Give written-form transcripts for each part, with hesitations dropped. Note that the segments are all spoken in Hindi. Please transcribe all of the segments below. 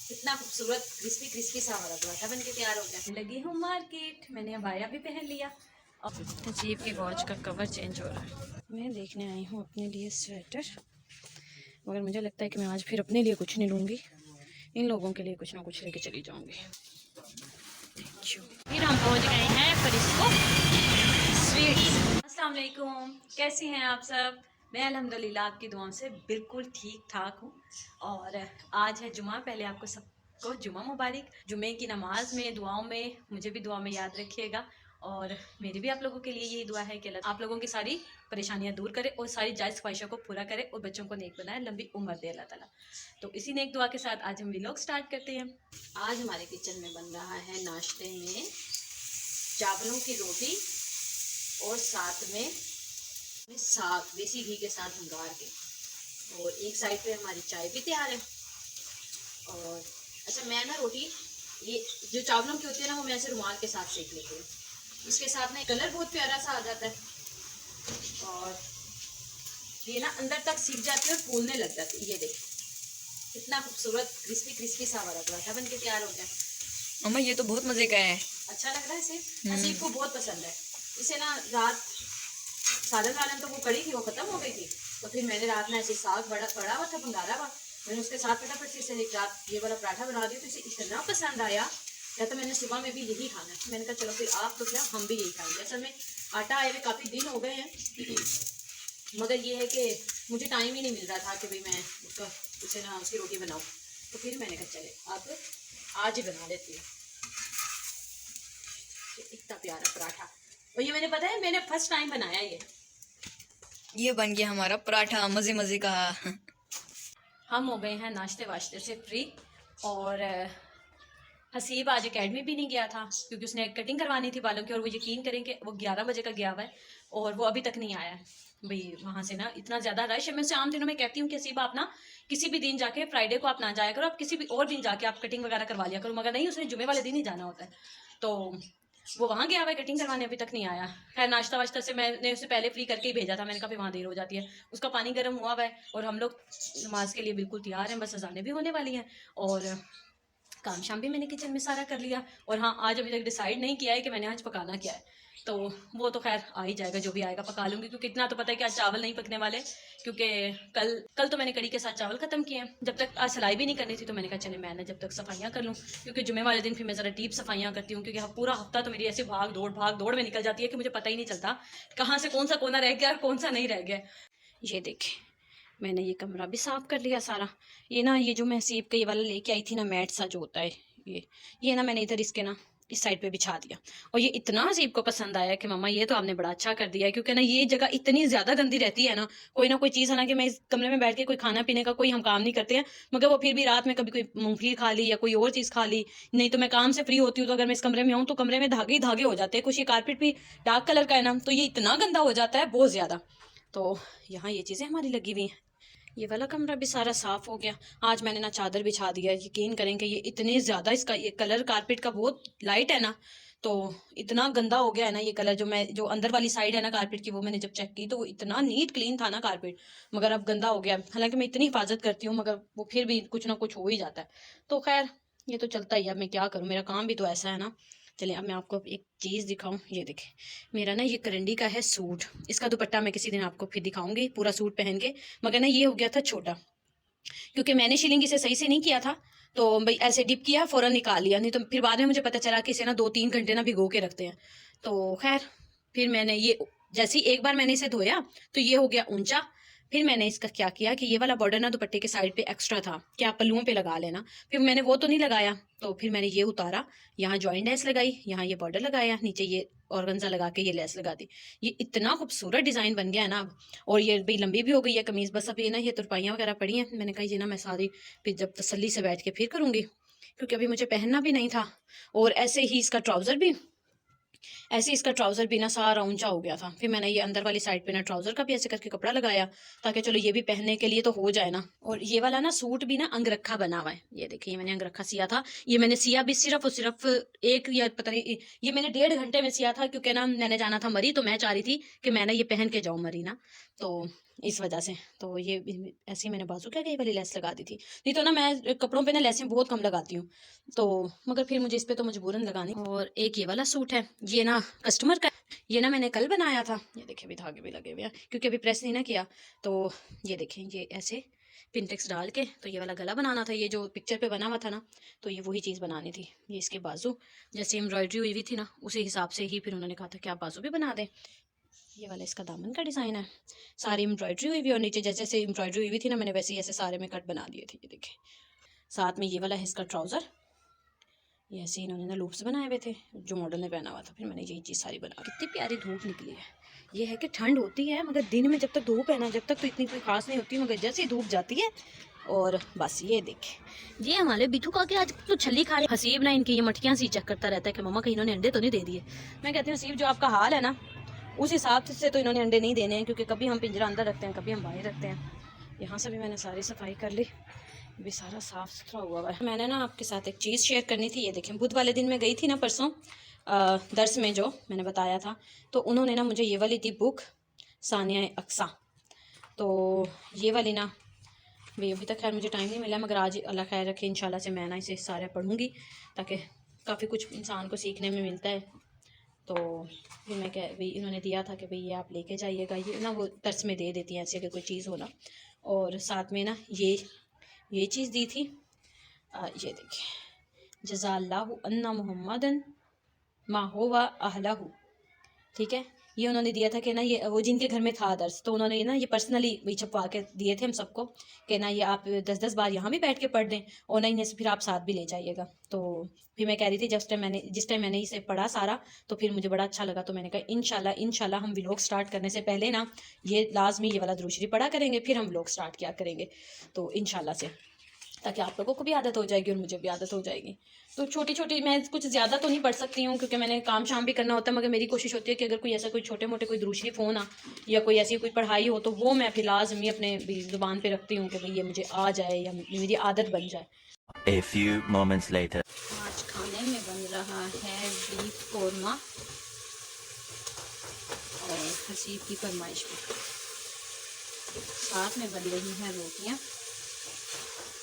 कितना खूबसूरत क्रिस्पी क्रिस्पी सा हमारा पराठा बन के तैयार हो गया। लगी हूँ मार्केट, मैंने अबाया भी पहन लिया और अजीब के वॉच का कवर चेंज हो रहा है। मैं देखने आई हूँ अपने लिए स्वेटर, मगर मुझे लगता है कि मैं आज फिर अपने लिए कुछ नहीं लूँगी, इन लोगों के लिए कुछ ना कुछ लेके चली जाऊँगी। फिर हम पहुँच गए हैं फरिश्को स्वीट्स। अस्सलाम वालेकुम, कैसी हैं आप सब? मैं अल्हम्दुलिल्लाह आपकी दुआओं से बिल्कुल ठीक ठाक हूँ। और आज है जुमा, पहले आपको सबको जुमा मुबारक। जुमे की नमाज में दुआओं में मुझे भी दुआ में याद रखिएगा, और मेरी भी आप लोगों के लिए यही दुआ है कि अल्लाह आप लोगों की सारी परेशानियां दूर करे और सारी जायज़ ख्वाहिशों को पूरा करे और बच्चों को नेक बनाए, लंबी उम्र दे अल्लाह ताला। तो इसी नेक दुआ के साथ आज हम व्लॉग स्टार्ट करते हैं। आज हमारे किचन में बन रहा है नाश्ते में चावलों की रोटी और साथ में साग, देसी घी के साथ भंगार के। और एक साइड पे हमारी चाय भी तैयार है। और अच्छा, मैं ना रोटी ये जो चावलों की होती है ना, वो मैं ऐसे रुमाल के साथ सेक लेती हूँ। इसके साथ ना कलर बहुत प्यारा सा आ जाता है और ये ना अंदर तक सीख जाती है और फूलने लग जाती है। ये देखिए कितना खूबसूरत क्रिस्पी क्रिस्पी सा हमारा पराठा बन के तैयार हो गया। अम्मा ये तो बहुत मजे का है। अच्छा लग रहा है इसे, हसीब को बहुत पसंद है इसे ना। रात सालन वालन तो वो कड़ी थी, वो खत्म हो गई थी, तो फिर मैंने रात में ऐसे साग बड़ा पड़ा हुआ था, भंगारा हुआ, मैंने उसके साथ फटाफट से इसे एक रात ये वाला पराठा बना दिया। तो इसे इतना पसंद आया, या तो मैंने सुबह में भी यही खाना है। मैंने कहा चलो फिर आप तो क्या, हम भी यही खाएंगे। असल में आटा आए हुए काफ़ी दिन हो गए हैं, मगर ये है कि मुझे टाइम ही नहीं मिल रहा था कि भाई मैं उसका उसे ना उसकी रोटी बनाऊँ। तो फिर मैंने कहा चले अब आज ही बना लेती हूँ। इतना प्यारा पराठा, और ये मैंने पता है मैंने फर्स्ट टाइम बनाया ये बन गया हमारा पराठा मजे मजे का। हम हो गए हैं नाश्ते वाश्ते से फ्री। और हसीब आज एकेडमी भी नहीं गया था क्योंकि उसने कटिंग करवानी थी बालों की, और वो यकीन करें कि वो 11 बजे का गया हुआ है और वो अभी तक नहीं आया है। भाई वहाँ से ना इतना ज़्यादा रश है। मैं उसे आम दिनों में कहती हूँ कि हसीब आप ना किसी भी दिन जाके, फ्राइडे को आप ना जाया करो, आप किसी भी और दिन जाके आप कटिंग वगैरह करवा लिया करो, मगर नहीं, उसने जुमे वाले दिन ही जाना होता है। तो वो वहाँ गया हुआ है कटिंग करवाने, अभी तक नहीं आया। खैर नाश्ता वाश्ता से मैंने उसे पहले फ्री करके ही भेजा था। मैंने कहा फिर वहाँ देर हो जाती है। उसका पानी गर्म हुआ हुआ है और हम लोग नमाज के लिए बिल्कुल तैयार हैं, बस अज़ानें भी होने वाली हैं। और काम शाम भी मैंने किचन में सारा कर लिया। और हाँ, आज अभी तक डिसाइड नहीं किया है कि मैंने आज पकाना क्या है, तो वो तो खैर आ ही जाएगा, जो भी आएगा पका लूँगी। क्योंकि इतना तो पता है कि आज चावल नहीं पकने वाले, क्योंकि कल कल तो मैंने कड़ी के साथ चावल ख़त्म किए हैं। जब तक आज सिलाई भी नहीं करनी थी तो मैंने कहा चले मैं ना जब तक सफाइयाँ कर लूँ, क्योंकि जुमे वाले दिन फिर मैं ज़रा डीप सफाइयाँ करती हूँ। क्योंकि पूरा हफ्ता तो मेरी ऐसे भाग दौड़ में निकल जाती है कि मुझे पता ही नहीं चलता कहाँ से कौन सा कोना रह गया और कौन सा नहीं रह गया। ये देखें, मैंने ये कमरा भी साफ़ कर लिया सारा। ये ना ये जो मैं सीप का ये वाला लेके आई थी ना, मैट सा जो होता है, ये ना मैंने इधर इसके ना इस साइड पे बिछा दिया। और ये इतना हसीब को पसंद आया कि मम्मा ये तो आपने बड़ा अच्छा कर दिया है, क्योंकि ना ये जगह इतनी ज़्यादा गंदी रहती है ना कोई चीज़ है ना, कि मैं इस कमरे में बैठ के कोई खाना पीने का कोई हम काम नहीं करते हैं, मगर वो फिर भी रात में कभी कोई मूंगफली खा ली या कोई और चीज़ खा ली, नहीं तो मैं काम से फ्री होती हूँ तो अगर मैं इस कमरे में आऊँ तो कमरे में धागे ही धागे हो जाते हैं। कुछ ये कारपेट भी डार्क कलर का है ना, तो ये इतना गंदा हो जाता है बहुत ज़्यादा। तो यहाँ ये चीज़ें हमारी लगी हुई हैं। ये वाला कमरा भी सारा साफ हो गया। आज मैंने ना चादर बिछा दिया। यकीन करें कि ये इतने ज़्यादा इसका ये कलर कारपेट का बहुत लाइट है ना, तो इतना गंदा हो गया है ना ये कलर। जो अंदर वाली साइड है ना कारपेट की, वो मैंने जब चेक की तो वो इतना नीट क्लीन था ना कारपेट, मगर अब गंदा हो गया। हालांकि मैं इतनी हिफाजत करती हूँ मगर वो फिर भी कुछ ना कुछ हो ही जाता है। तो खैर ये तो चलता ही है, अब मैं क्या करूँ, मेरा काम भी तो ऐसा है ना। चलिए अब मैं आपको एक चीज़ दिखाऊं। ये देखें, मेरा ना ये करंडी का है सूट, इसका दुपट्टा मैं किसी दिन आपको फिर दिखाऊंगी पूरा सूट पहन के। मगर ना ये हो गया था छोटा, क्योंकि मैंने शिलिंग इसे सही से नहीं किया था, तो भाई ऐसे डिप किया फ़ौरन निकाल लिया, नहीं तो फिर बाद में मुझे पता चला कि इसे ना 2-3 घंटे ना भिगो के रखते हैं। तो खैर फिर मैंने ये जैसे ही एक बार मैंने इसे धोया तो ये हो गया ऊंचा। फिर मैंने इसका क्या किया कि ये वाला बॉर्डर ना दुपट्टे के साइड पे एक्स्ट्रा था कि आप पल्लुओं पे लगा लेना, फिर मैंने वो तो नहीं लगाया। तो फिर मैंने ये उतारा, यहाँ जॉइंट लेस लगाई, यहाँ ये बॉर्डर लगाया, नीचे ये ऑर्गेन्जा लगा के ये लेस लगा दी। ये इतना खूबसूरत डिज़ाइन बन गया है ना अब। और ये भी लंबी भी हो गई है कमीज़, बस अब ये ना ये तुरपाइयाँ वगैरह पड़ी हैं। मैंने कहा ये ना मैं सारी फिर जब तसल्ली से बैठ के फिर करूँगी, क्योंकि अभी मुझे पहनना भी नहीं था। और ऐसे इसका ट्राउज़र भी ना सारा ऊंचा हो गया था। फिर मैंने ये अंदर वाली साइड पे ना ट्राउज़र का भी ऐसे करके कपड़ा लगाया, ताकि चलो ये भी पहनने के लिए तो हो जाए ना। और ये वाला ना सूट भी ना अंगरखा बना हुआ है। ये देखिए मैंने अंगरखा सिया था। ये मैंने सिया भी सिर्फ और सिर्फ एक या पता नहीं, ये मैंने 1.5 घंटे में सिया था, क्योंकि ना मैंने जाना था मरी, तो मैं चाह रही थी कि मैं ना ये पहन के जाऊँ मरी ना। तो इस वजह से। तो ये ऐसे ही मैंने बाजू क्या गई वाली लेस लगा दी थी, नहीं तो ना मैं कपड़ों पे ना लेसें बहुत कम लगाती हूँ, तो मगर फिर मुझे इस पे तो मजबूरन लगानी। और एक ये वाला सूट है, ये ना कस्टमर का, ये ना मैंने कल बनाया था। ये देखिए अभी धागे भी लगे हुए हैं क्योंकि अभी प्रेस नहीं ना किया। तो ये देखें, ये ऐसे पिनटेक्स डाल के, तो ये वाला गला बनाना था, ये जो पिक्चर पे बना हुआ था ना, तो ये वही चीज़ बनानी थी। ये इसके बाजू जैसे एम्ब्रॉयडरी हुई हुई थी ना, उसी हिसाब से ही फिर उन्होंने कहा था कि आप बाजू भी बना दें। ये वाला इसका दामन का डिज़ाइन है, सारी एम्ब्रॉयडरी हुई हुई और नीचे जैसे जैसे एम्ब्रॉयडरी हुई हुई थी ना, मैंने वैसे ही ऐसे सारे में कट बना दिए थे। ये देखें, साथ में ये वाला है इसका ट्राउज़र, ये ऐसे इन्होंने ना लूप्स बनाए हुए थे जो मॉडल ने पहना हुआ था, फिर मैंने यही चीज़ सारी बना। कितनी प्यारी धूप निकली है। ये है कि ठंड होती है मगर दिन में जब तक धूप है ना, जब तक तो इतनी कोई खास नहीं होती, मगर जैसे ही धूप जाती है और बस। ये देखें, ये हमारे बिठू का क्या आज तो छली खा रहे। हसीब ना इनकी ये मटकियाँ सी चेक करता रहता है कि मम्मा कहीं इन्होंने अंडे तो नहीं दे दिए। मैं कहती हूँ हसीब, जो आपका हाल है ना उस हिसाब से तो इन्होंने अंडे नहीं देने हैं, क्योंकि कभी हम पिंजरा अंदर रखते हैं, कभी हम बाहर रखते हैं। यहाँ से भी मैंने सारी सफाई कर ली, भी सारा साफ़ सुथरा हुआ है। मैंने ना आपके साथ एक चीज़ शेयर करनी थी। ये देखें, बुध वाले दिन मैं गई थी ना परसों दर्स में, जो मैंने बताया था, तो उन्होंने ना मुझे ये वाली दी बुक, सानिया अक्सा। तो ये वाली ना भी अभी तक खैर मुझे टाइम नहीं मिला, मगर आज अल्लाह खैर रखे इंशाल्लाह से मैं ना इसे सारा पढ़ूँगी, ताकि काफ़ी कुछ इंसान को सीखने में मिलता है। तो फिर मैं क्या भाई इन्होंने दिया था कि भाई ये आप लेके जाइएगा, ये ना वो दर्स में दे देती हैं ऐसे अगर कोई चीज़ हो ना। और साथ में ना ये चीज़ दी थी, ये देखिए, जज़ाल्लाहु अन्ना मुहम्मदन मा हुवा अहलहु, ठीक है। ये उन्होंने दिया था कि ना, ये वो जिनके घर में था दर्स, तो उन्होंने ना ये पर्सनली वही छपवा के दिए थे हम सबको कि ना ये आप 10-10 बार यहाँ भी बैठ के पढ़ दें और ना इन्हें फिर आप साथ भी ले जाइएगा। तो फिर मैं कह रही थी जिस टाइम मैंने इसे पढ़ा सारा, तो फिर मुझे बड़ा अच्छा लगा। तो मैंने कहा इंशाल्लाह हम व्लॉग स्टार्ट करने से पहले ना ये लाजमी ये वाला दुरूद शरीफ पढ़ा करेंगे, फिर हम व्लॉग स्टार्ट किया करेंगे। तो इंशाल्लाह से, ताकि आप लोगों को भी आदत हो जाएगी और मुझे भी आदत हो जाएगी। तो छोटी छोटी, मैं कुछ ज़्यादा तो नहीं पढ़ सकती हूँ क्योंकि मैंने काम शाम भी करना होता है, मगर मेरी कोशिश होती है कि अगर कोई ऐसा कोई छोटे मोटे कोई दुरूद शरीफ हो ना, या कोई ऐसी कोई पढ़ाई हो, तो वो मैं फिर लाजमी अपने ज़ुबान पे रखती हूँ कि भाई ये मुझे आ जाए या मेरी आदत बन जाए। A few moments later. आज खाने में बन रहा है बीफ कोरमा और हसीब की फरमाइश में, साथ में बन रही हैं रोटियाँ।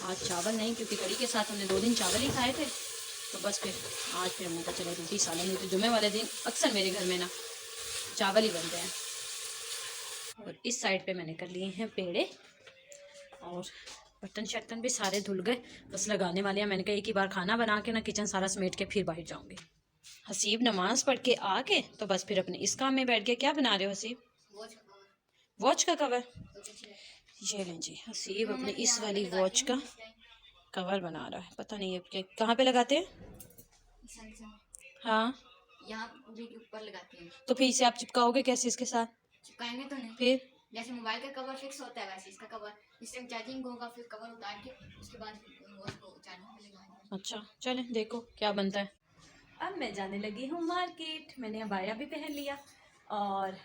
आज चावल नहीं, क्योंकि कड़ी के साथ हमने 2 दिन चावल ही खाए थे, तो बस फिर आज फिर हमने कहा चलो रोटी सालन, नहीं तो जुमे वाले दिन अक्सर मेरे घर में ना चावल ही बनते हैं। और इस साइड पे मैंने कर लिए हैं पेड़े, और बर्तन शर्तन भी सारे धुल गए, बस लगाने वाले हैं। मैंने कहा एक ही बार खाना बना के ना किचन सारा समेट के फिर बाहर जाऊँगी। हसीब नमाज पढ़ के आके तो बस फिर अपने इस काम में बैठ गए। क्या बना रहे हो हसीब? वॉच का कवर। ये लें जी, हसीब अपने इस वाली वॉच का कवर बना रहा है। पता नहीं है कहाँ पे लगाते हैं। हाँ, यहाँ के ऊपर लगाते हैं। तो फिर इसे आप चिपकाओगे कैसे इसके साथ? चिपकाएंगे तो नहीं, फिर जैसे मोबाइल का कवर फिक्स होता है वैसे इसका कवर, इस टाइम चार्जिंग होगा, फिर कवर उतार के उसके बाद उसको चार्जिंग में लगाएंगे। अच्छा चलें देखो क्या बनता है। अब मैं जाने लगी हूँ मार्केट। मैंने अबाया भी पहन लिया और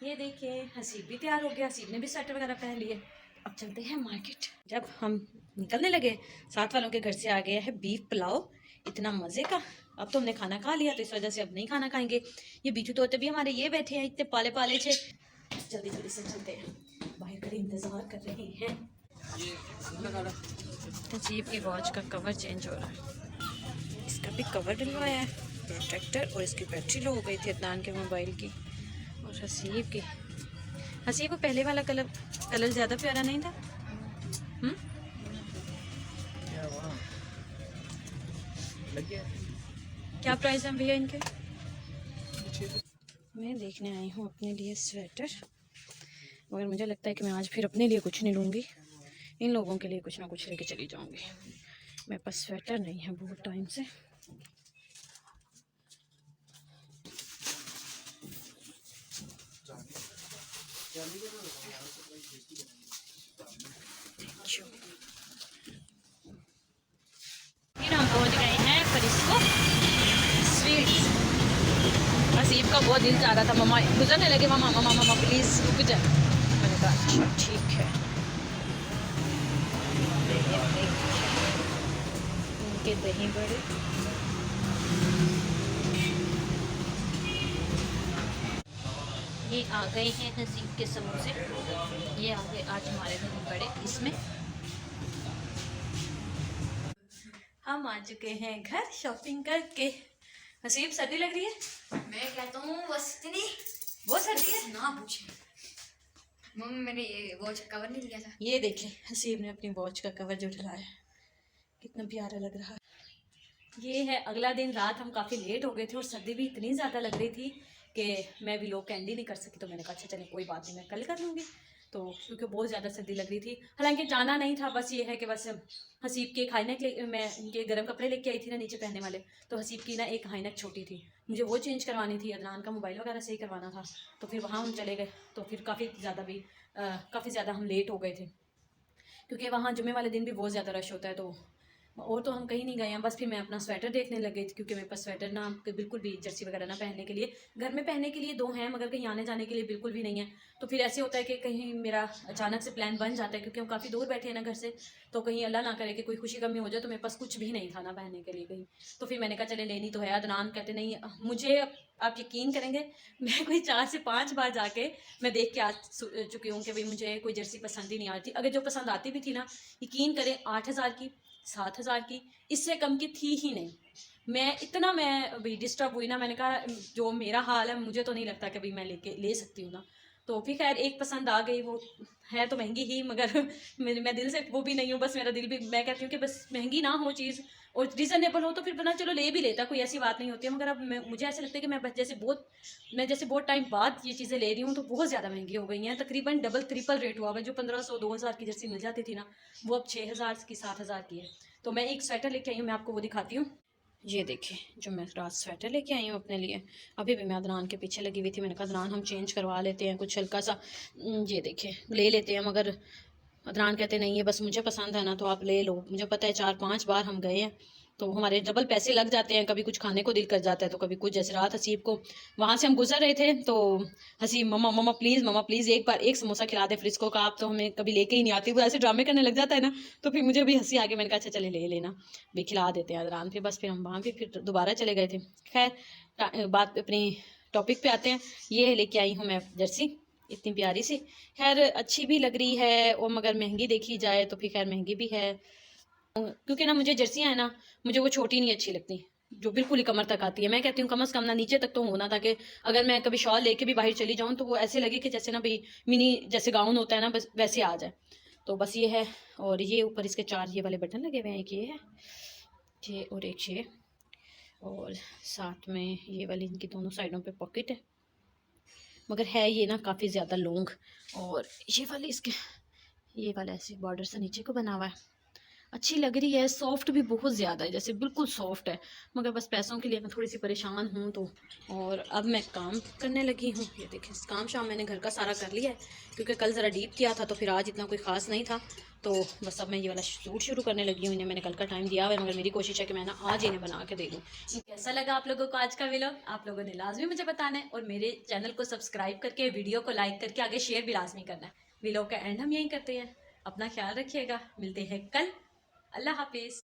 ये देखिए हसीब भी तैयार हो गया, हसीब ने भी स्वेटर वगैरह पहन लिए। अब चलते हैं मार्केट। जब हम निकलने लगे, साथ वालों के घर से आ गया है बीफ पुलाव, इतना मज़े का। अब तो हमने खाना खा लिया, तो इस वजह से अब नहीं खाना खाएंगे। ये बीटू तोते भी हमारे ये बैठे हैं, इतने पाले पाले छे। जल्दी जल्दी से चलते हैं, बाहर खड़े इंतज़ार कर रहे हैं। हसीब की वॉच का कवर चेंज हो रहा है, इसका भी कवर डलवाया है, प्रोटेक्टर, और इसकी बैटरी लो हो गई थी अदनान के मोबाइल की। और हसीब की, हसीब को पहले वाला कलर ज़्यादा प्यारा नहीं था। क्या प्राइस है भैया इनके? मैं देखने आई हूँ अपने लिए स्वेटर, मगर मुझे लगता है कि मैं आज फिर अपने लिए कुछ नहीं लूँगी, इन लोगों के लिए कुछ ना कुछ लेके चली जाऊँगी। मेरे पास स्वेटर नहीं है बहुत टाइम से। फिर हम पहुंच गए हैं फरिश्को स्वीट्स। हसीब का बहुत दिल चाह रहा था, मम्मा गुजरने लगे, मामा मामा मामा प्लीज़ रुक जाए। मैंने कहा अच्छा ठीक है। उनके दही बड़े, ये आ गए हैं हसीब के समोसे, ये आ गए आज हमारे घर में बड़े। इसमें हम आ चुके हैं घर शॉपिंग करके। हसीब सर्दी लग रही है? मैं कहता हूँ बस इतनी वो सर्दी है ना पूछे। मम्मी मैंने ये वॉच कवर नहीं लिया था। ये देखें हसीब ने अपनी वॉच का कवर जो ढलाया, कितना प्यारा लग रहा है। ये है अगला दिन, रात हम काफ़ी लेट हो गए थे और सर्दी भी इतनी ज़्यादा लग रही थी कि मैं भी लोग कैंडी नहीं कर सकी। तो मैंने कहा अच्छा चले कोई बात नहीं, मैं कल कर लूँगी। तो क्योंकि बहुत ज़्यादा सर्दी लग रही थी, हालांकि जाना नहीं था, बस ये है कि बस हसीब के हाइनेक मैं इनके गर्म कपड़े लेके आई थी ना नीचे पहनने वाले, तो हसीब की ना एक हाइनेक छोटी थी, मुझे वो चेंज करवानी थी, अदनान का मोबाइल वगैरह सही करवाना था। तो फिर वहाँ हम चले गए, तो फिर काफ़ी ज़्यादा हम लेट हो गए थे, क्योंकि वहाँ जुमे वाले दिन भी बहुत ज़्यादा रश होता है। तो और तो हम कहीं नहीं गए हैं, बस फिर मैं अपना स्वेटर देखने लग गई थी, क्योंकि मेरे पास स्वेटर ना बिल्कुल भी जर्सी वगैरह ना पहनने के लिए, घर में पहनने के लिए 2 हैं मगर कहीं आने जाने के लिए बिल्कुल भी नहीं है। तो फिर ऐसे होता है कि कहीं मेरा अचानक से प्लान बन जाता है, क्योंकि हम काफ़ी दूर बैठे हैं ना घर से, तो कहीं अल्लाह ना करे कि कोई खुशी गमी हो जाए, तो मेरे पास कुछ भी नहीं था ना पहनने के लिए कहीं। तो फिर मैंने कहा चले लेनी तो है। अदनान कहते नहीं मुझे, आप यकीन करेंगे मैं कोई 4 से 5 बार जाके मैं देख के आ चुकी हूँ कि भाई मुझे कोई जर्सी पसंद ही नहीं आती। अगर जो पसंद आती भी थी ना, यकीन करें 8,000 की 7,000 की, इससे कम की थी ही नहीं। मैं अभी डिस्टर्ब हुई ना, मैंने कहा जो मेरा हाल है मुझे तो नहीं लगता कि भाई मैं ले सकती हूँ ना। तो फिर खैर एक पसंद आ गई, वो है तो महंगी ही मगर मैं दिल से वो भी नहीं हूँ, बस मेरा दिल भी, मैं कहती हूँ कि बस महंगी ना हो चीज़ और रीज़नेबल हो तो फिर बना चलो ले भी लेता, कोई ऐसी बात नहीं होती है। मगर अब मुझे ऐसा लगता है कि मैं जैसे बहुत टाइम बाद ये चीज़ें ले रही हूँ तो बहुत ज़्यादा महंगी हो गई हैं, तकरीबन डबल ट्रिपल रेट हुआ है। जो 1,500-2,000 की जर्सी मिल जाती थी ना, वो अब 6,000 की 7,000 की है। तो मैं एक स्वेटर लेके आई हूँ, मैं आपको वो दिखाती हूँ। ये देखिए जो मैं रात स्वेटर लेके आई हूँ अपने लिए, अभी भी मैं अदनान के पीछे लगी हुई थी, मैंने कहा अदनान हम चेंज करवा लेते हैं कुछ हल्का सा, ये देखिए ले लेते हैं। मगर अदनान कहते नहीं है बस मुझे पसंद है ना तो आप ले लो। मुझे पता है 4-5 बार हम गए हैं तो हमारे डबल पैसे लग जाते हैं, कभी कुछ खाने को दिल कर जाता है तो कभी कुछ। जैसे रात हसीब को वहाँ से हम गुजर रहे थे तो हसीब मम्मा प्लीज़ एक बार एक समोसा खिला दे फ्रिस्को का, आप तो हमें कभी लेके ही नहीं आती। वो ऐसे ड्रामे करने लग जाता है ना, तो फिर मुझे भी हंसी आ गई, मैंने कहा अच्छा चले ले लेना भी खिला देते हैं अदनान। फिर बस फिर हम वहाँ भी फिर दोबारा चले गए थे। खैर बात अपनी टॉपिक पे आते हैं। ये लेके आई हूँ मैं जर्सी, इतनी प्यारी सी, खैर अच्छी भी लग रही है और मगर महंगी देखी जाए तो फिर खैर महंगी भी है, क्योंकि ना मुझे जर्सियाँ है ना, मुझे वो छोटी नहीं अच्छी लगती जो बिल्कुल ही कमर तक आती है। मैं कहती हूँ कम से कम ना नीचे तक तो होना, ताकि अगर मैं कभी शॉल लेके भी बाहर चली जाऊँ तो वो ऐसे लगे कि जैसे ना भाई मिनी जैसे गाउन होता है ना, बस वैसे आ जाए। तो बस ये है। और ये ऊपर इसके 4 ये वाले बटन लगे हुए हैं, एक ये है ये और एक ये, और साथ में ये वाली इनकी दोनों साइडों पे पॉकेट है, मगर है ये ना काफ़ी ज़्यादा लॉन्ग। और ये वाली इसके ये वाला ऐसे बॉर्डर से नीचे को बना हुआ है, अच्छी लग रही है। सॉफ्ट भी बहुत ज़्यादा है, जैसे बिल्कुल सॉफ्ट है, मगर बस पैसों के लिए मैं थोड़ी सी परेशान हूँ। तो और अब मैं काम करने लगी हूँ। ये देखें काम शाम मैंने घर का सारा कर लिया है, क्योंकि कल ज़रा डीप किया था तो फिर आज इतना कोई ख़ास नहीं था। तो बस अब मैं ये वाला सूट शुरू करने लगी हूँ। इन्हें मैंने कल का टाइम दिया हुआ है, मगर मेरी कोशिश है कि मैं ना आज इन्हें बना के दे दूँ। कैसा लगा आप लोगों को आज का व्लॉग, आप लोगों ने लाजमी मुझे बताना है, और मेरे चैनल को सब्सक्राइब करके वीडियो को लाइक करके आगे शेयर भी लाजमी करना है। व्लॉग का एंड हम यहीं करते हैं। अपना ख्याल रखिएगा, मिलते हैं कल। अल्लाह हाफिज़।